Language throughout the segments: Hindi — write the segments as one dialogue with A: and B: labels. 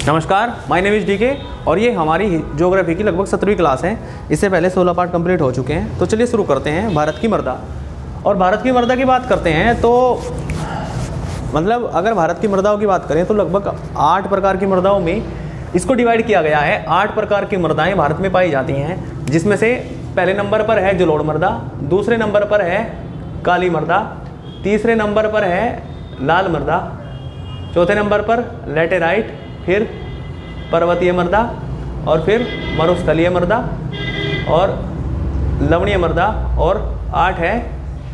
A: नमस्कार, माय नेम इज़ डीके और ये हमारी ज्योग्राफी की लगभग 17वीं क्लास है। इससे पहले 16 पार्ट कंप्लीट हो चुके हैं। तो चलिए शुरू करते हैं भारत की मृदा। और भारत की मृदा की बात करते हैं तो मतलब अगर भारत की मृदाओं की बात करें तो लगभग 8 प्रकार की मृदाओं में इसको डिवाइड किया गया है। 8 प्रकार की मृदाएँ भारत में पाई जाती हैं, जिसमें से पहले नंबर पर है जलोढ़ मृदा, दूसरे नंबर पर है काली मृदा, तीसरे नंबर पर है लाल मृदा, चौथे नंबर पर लैटेराइट, फिर पर्वतीय मृदा और फिर मरुस्थलीय मृदा और लवणीय मृदा और 8 है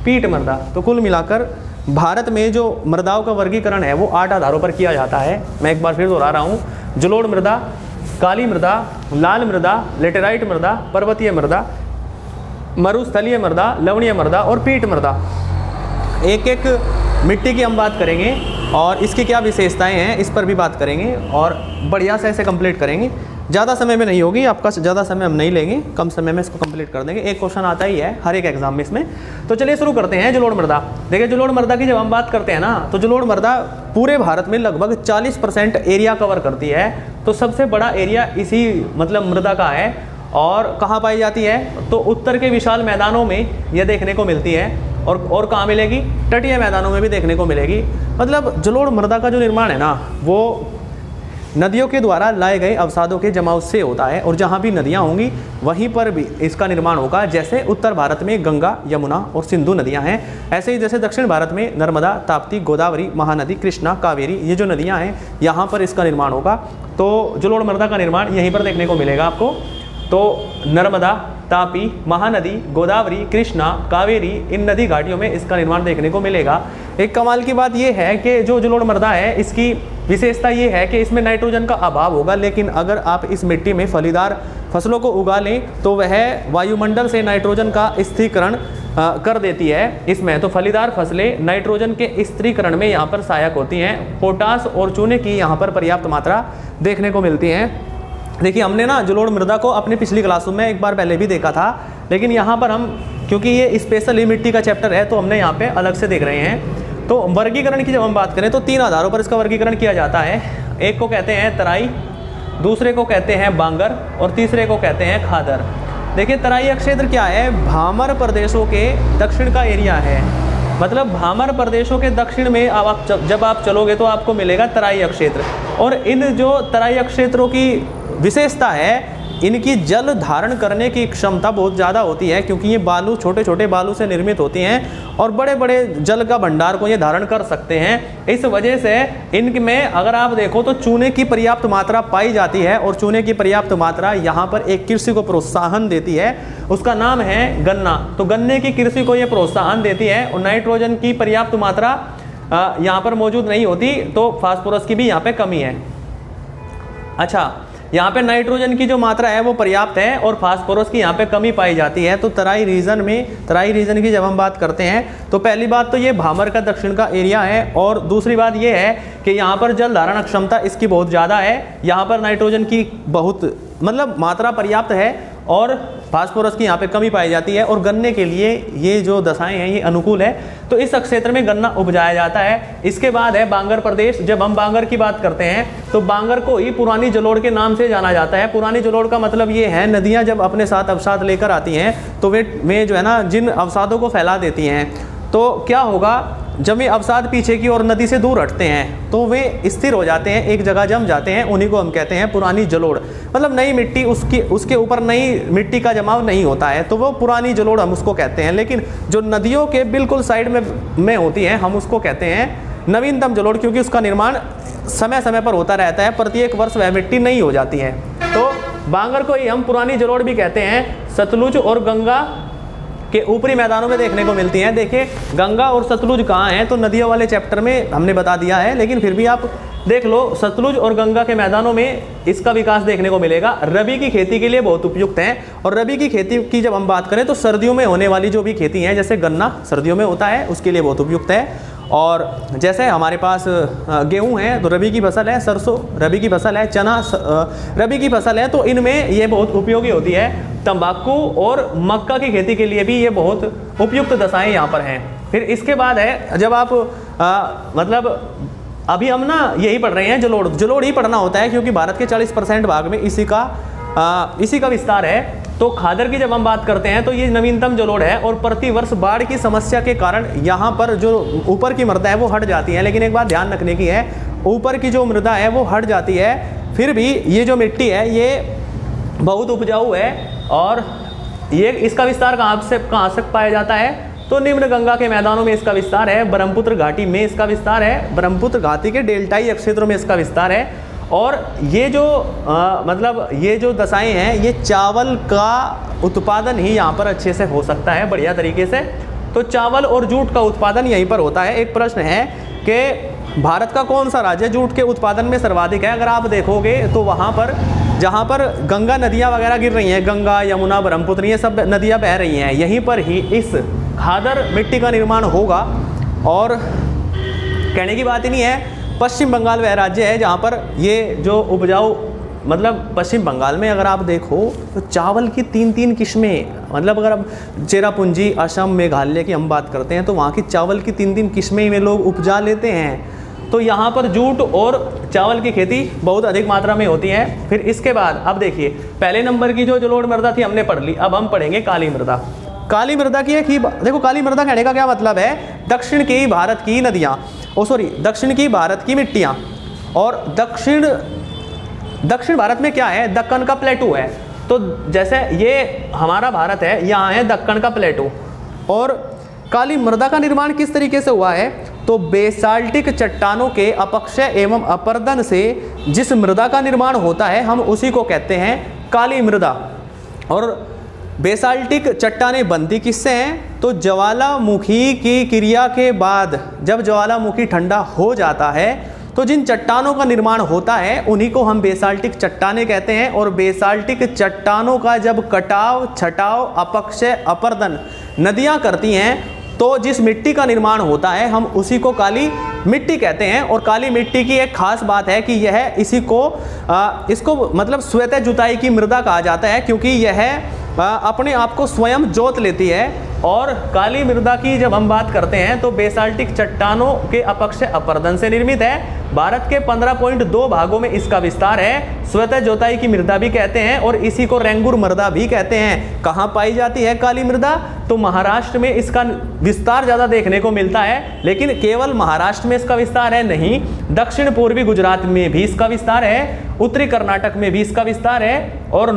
A: पीट मृदा। तो कुल मिलाकर भारत में जो मृदाओं का वर्गीकरण है वो 8 आधारों पर किया जाता है। मैं एक बार फिर दोहरा रहा हूँ, जलोढ़ मृदा, काली मृदा, लाल मृदा, लेटेराइट मृदा, पर्वतीय मृदा, मरुस्थलीय मृदा, लवणीय मृदा और पीट मृदा। एक एक मिट्टी की हम बात करेंगे और इसकी क्या विशेषताएं हैं इस पर भी बात करेंगे और बढ़िया से ऐसे कंप्लीट करेंगे। ज़्यादा समय में नहीं होगी, आपका ज़्यादा समय हम नहीं लेंगे, कम समय में इसको कंप्लीट कर देंगे। एक क्वेश्चन आता ही है हर एक एग्जाम में इसमें। तो चलिए शुरू करते हैं जलोढ़ मृदा। देखिए जलोढ़ मृदा की जब हम बात करते हैं ना तो जलोढ़ मृदा पूरे भारत में लगभग 40% एरिया कवर करती है। तो सबसे बड़ा एरिया इसी मतलब मृदा का है। और कहाँ पाई जाती है तो उत्तर के विशाल मैदानों में यह देखने को मिलती है और कहाँ मिलेगी, तटीय मैदानों में भी देखने को मिलेगी। मतलब जलोढ़ मृदा का जो निर्माण है ना वो नदियों के द्वारा लाए गए अवसादों के जमाव से होता है और जहाँ भी नदियाँ होंगी वहीं पर भी इसका निर्माण होगा। जैसे उत्तर भारत में गंगा, यमुना और सिंधु नदियाँ हैं, ऐसे ही जैसे दक्षिण भारत में नर्मदा, ताप्ती, गोदावरी, महानदी, कृष्णा, कावेरी, ये जो नदियाँ हैं यहाँ पर इसका निर्माण होगा। तो जलोढ़ मृदा का निर्माण यहीं पर देखने को मिलेगा आपको। तो नर्मदा, तापी, महानदी, गोदावरी, कृष्णा, कावेरी, इन नदी घाटियों में इसका निर्माण देखने को मिलेगा। एक कमाल की बात यह है कि जो जलोढ़ मृदा है इसकी विशेषता ये है कि इसमें नाइट्रोजन का अभाव होगा, लेकिन अगर आप इस मिट्टी में फलीदार फसलों को उगा लें तो वह वायुमंडल से नाइट्रोजन का स्थिरीकरण कर देती है। इसमें तो फलीदार फसलें नाइट्रोजन के स्थिरीकरण में यहाँ पर सहायक होती हैं। पोटास और चूने की यहाँ पर पर्याप्त मात्रा देखने को मिलती हैं। देखिए हमने ना जलोढ़ मृदा को अपनी पिछली क्लासों में एक बार पहले भी देखा था, लेकिन यहाँ पर हम क्योंकि ये स्पेशली मिट्टी का चैप्टर है तो हमने यहाँ पे अलग से देख रहे हैं। तो वर्गीकरण की जब हम बात करें तो 3 आधारों पर इसका वर्गीकरण किया जाता है। एक को कहते हैं तराई, दूसरे को कहते हैं बांगर और तीसरे को कहते हैं खादर। देखिए तराई क्षेत्र क्या है, भामर प्रदेशों के दक्षिण का एरिया है। मतलब भामर प्रदेशों के दक्षिण में जब आप चलोगे तो आपको मिलेगा तराई क्षेत्र। और इन जो तराई क्षेत्रों की विशेषता है, इनकी जल धारण करने की क्षमता बहुत ज़्यादा होती है, क्योंकि ये बालू छोटे छोटे बालू से निर्मित होती हैं और बड़े बड़े जल का भंडार को ये धारण कर सकते हैं। इस वजह से इनमें अगर आप देखो तो चूने की पर्याप्त मात्रा पाई जाती है और चूने की पर्याप्त मात्रा यहाँ पर एक कृषि को प्रोत्साहन देती है, उसका नाम है गन्ना। तो गन्ने की कृषि को ये प्रोत्साहन देती है और नाइट्रोजन की पर्याप्त मात्रा यहाँ पर मौजूद नहीं होती, तो फास्फोरस की भी यहाँ पे कमी है। अच्छा, यहाँ पे नाइट्रोजन की जो मात्रा है वो पर्याप्त है और फास्फोरस की यहाँ पे कमी पाई जाती है। तो तराई रीजन की जब हम बात करते हैं तो पहली बात तो ये भामर का दक्षिण का एरिया है और दूसरी बात ये है कि यहाँ पर जल धारण क्षमता इसकी बहुत ज़्यादा है। यहाँ पर नाइट्रोजन की बहुत मतलब मात्रा पर्याप्त है और फास्फोरस की यहाँ पे कमी पाई जाती है और गन्ने के लिए ये जो दशाएं हैं ये अनुकूल है। तो इस क्षेत्र में गन्ना उपजाया जाता है। इसके बाद है बांगर प्रदेश। जब हम बांगर की बात करते हैं तो बांगर को ही पुरानी जलोढ़ के नाम से जाना जाता है। पुरानी जलोढ़ का मतलब ये है नदियाँ जब अपने साथ अवसाद लेकर आती हैं तो वे जो है ना जिन अवसादों को फैला देती हैं, तो क्या होगा जब ये अवसाद पीछे की ओर नदी से दूर हटते हैं तो वे स्थिर हो जाते हैं, एक जगह जम जाते हैं। उन्हीं को हम कहते हैं पुरानी जलोढ़। मतलब नई मिट्टी उसके ऊपर नई मिट्टी का जमाव नहीं होता है, तो वो पुरानी जलोढ़ हम उसको कहते हैं। लेकिन जो नदियों के बिल्कुल साइड में होती है हम उसको कहते हैं नवीनतम जलोढ़, क्योंकि उसका निर्माण समय समय पर होता रहता है, प्रत्येक वर्ष वह मिट्टी नई हो जाती है। तो बांगर को ही हम पुरानी जलोढ़ भी कहते हैं। सतलुज और गंगा के ऊपरी मैदानों में देखने को मिलती हैं। देखिए गंगा और सतलुज कहाँ हैं तो नदियों वाले चैप्टर में हमने बता दिया है, लेकिन फिर भी आप देख लो सतलुज और गंगा के मैदानों में इसका विकास देखने को मिलेगा। रबी की खेती के लिए बहुत उपयुक्त हैं और रबी की खेती की जब हम बात करें तो सर्दियों में होने वाली जो भी खेती है, जैसे गन्ना सर्दियों में होता है, उसके लिए बहुत उपयुक्त है। और जैसे हमारे पास गेहूं है तो रबी की फसल है, सरसों रबी की फसल है, चना रबी की फसल है, तो इनमें ये बहुत उपयोगी होती है। तंबाकू और मक्का की खेती के लिए भी ये बहुत उपयुक्त दशाएं यहाँ पर हैं। फिर इसके बाद है जब आप मतलब अभी हम ना यही पढ़ रहे हैं जलोढ़ ही पढ़ना होता है, क्योंकि भारत के 40% भाग में इसी का विस्तार है। तो खादर की जब हम बात करते हैं तो ये नवीनतम जलोढ़ है, और प्रतिवर्ष बाढ़ की समस्या के कारण यहाँ पर जो ऊपर की मृदा है वो हट जाती है। लेकिन एक बात ध्यान रखने की है, ऊपर की जो मृदा है वो हट जाती है, फिर भी ये जो मिट्टी है ये बहुत उपजाऊ है। और ये इसका विस्तार कहाँ से पाया जाता है, तो निम्न गंगा के मैदानों में इसका विस्तार है, ब्रह्मपुत्र घाटी में इसका विस्तार है, ब्रह्मपुत्र घाटी के डेल्टाई क्षेत्रों में इसका विस्तार है। और ये जो मतलब ये जो दशाएं हैं, ये चावल का उत्पादन ही यहाँ पर अच्छे से हो सकता है, बढ़िया तरीके से। तो चावल और जूट का उत्पादन यहीं पर होता है। एक प्रश्न है कि भारत का कौन सा राज्य जूट के उत्पादन में सर्वाधिक है। अगर आप देखोगे तो वहाँ पर जहाँ पर गंगा नदियाँ वगैरह गिर रही हैं, गंगा, यमुना, ब्रह्मपुत्र, ये सब नदियाँ बह रही हैं, यहीं पर ही इस खादर मिट्टी का निर्माण होगा। और कहने की बात ही नहीं है, पश्चिम बंगाल वह राज्य है जहाँ पर ये जो उपजाऊ, मतलब पश्चिम बंगाल में अगर आप देखो तो चावल की 3 किस्में, मतलब अगर आप चेरापूंजी, असम, मेघालय की हम बात करते हैं तो वहाँ की चावल की 3 किस्में में लोग उपजा लेते हैं। तो यहाँ पर जूट और चावल की खेती बहुत अधिक मात्रा में होती है। फिर इसके बाद अब देखिए, पहले नंबर की जो जलोढ़ मृदा थी हमने पढ़ ली, अब हम पढ़ेंगे काली मृदा। काली मृदा की एक ही देखो, काली मृदा कहने का क्या मतलब है, दक्षिण की भारत की नदियाँ, दक्षिण की भारत की मिट्टियाँ। और दक्षिण भारत में क्या है, दक्कन का प्लेटू है। तो जैसे ये हमारा भारत है, यहाँ है दक्कन का प्लेटू। और काली मृदा का निर्माण किस तरीके से हुआ है, तो बेसाल्टिक चट्टानों के अपक्षय एवं अपर्दन से जिस मृदा का निर्माण होता है हम उसी को कहते हैं काली मृदा। और बेसाल्टिक चट्टानें बनती किससे हैं, तो ज्वालामुखी की क्रिया के बाद जब ज्वालामुखी ठंडा हो जाता है तो जिन चट्टानों का निर्माण होता है उन्हीं को हम बेसाल्टिक चट्टानें कहते हैं। और बेसाल्टिक चट्टानों का जब कटाव, छटाव, अपक्षय, अपर्दन नदियाँ करती हैं तो जिस मिट्टी का निर्माण होता है हम उसी को काली मिट्टी कहते हैं। और काली मिट्टी की एक खास बात है कि यह इसको मतलब स्वतः जुताई की मृदा कहा जाता है, क्योंकि यह अपने आप को स्वयं जोत लेती है। और काली मृदा की जब हम बात करते हैं तो बेसाल्टिक चट्टानों के अपक्षय अपर्दन से निर्मित है। भारत के 15.2 भागों में इसका विस्तार है। स्वतः जोताई की मृदा भी कहते हैं और इसी को रेंगुर मृदा भी कहते हैं। कहाँ पाई जाती है काली मृदा, तो महाराष्ट्र में इसका विस्तार ज़्यादा देखने को मिलता है। लेकिन केवल महाराष्ट्र में इसका विस्तार है नहीं, दक्षिण पूर्वी गुजरात में भी इसका विस्तार है, उत्तरी कर्नाटक में भी इसका विस्तार है, और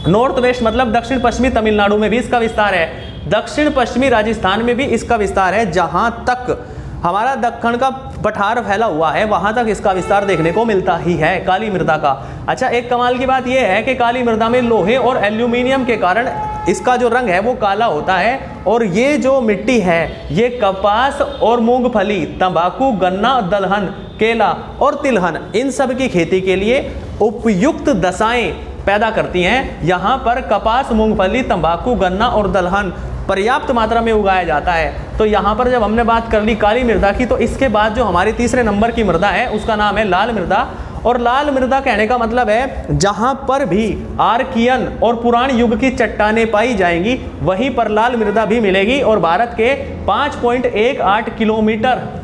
A: नॉर्थ वेस्ट मतलब दक्षिण पश्चिमी तमिलनाडु में भी इसका विस्तार है, दक्षिण पश्चिमी राजस्थान में भी इसका विस्तार है। जहां तक हमारा दक्कन का पठार फैला हुआ है वहां तक इसका विस्तार देखने को मिलता ही है काली मृदा का। अच्छा, एक कमाल की बात यह है कि काली मृदा में लोहे और एल्यूमिनियम के कारण इसका जो रंग है वो काला होता है। और ये जो मिट्टी है ये कपास और मूंगफली, तंबाकू, गन्ना, दलहन, केला और तिलहन इन सब की खेती के लिए उपयुक्त दशाएं पैदा करती हैं। यहाँ पर कपास, मूंगफली, तंबाकू, गन्ना और दलहन पर्याप्त मात्रा में उगाया जाता है। तो यहाँ पर जब हमने बात कर ली काली मृदा की, तो इसके बाद जो हमारी तीसरे नंबर की मृदा है उसका नाम है लाल मृदा। और लाल मृदा कहने का मतलब है जहाँ पर भी आर्कियन और पुराण युग की चट्टानें पाई जाएंगी वहीं पर लाल मृदा भी मिलेगी। और भारत के 5.18 किलोमीटर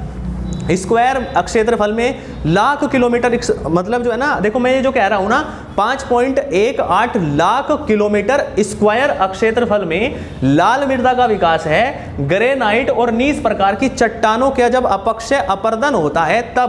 A: स्क्वायर क्षेत्रफल में लाख किलोमीटर, मतलब जो है ना, देखो मैं ये जो कह रहा हूँ ना, 5.18 लाख किलोमीटर स्क्वायर क्षेत्रफल में लाल मृदा का विकास है। ग्रेनाइट और नीस प्रकार की चट्टानों का जब अपक्षय अपर्दन होता है तब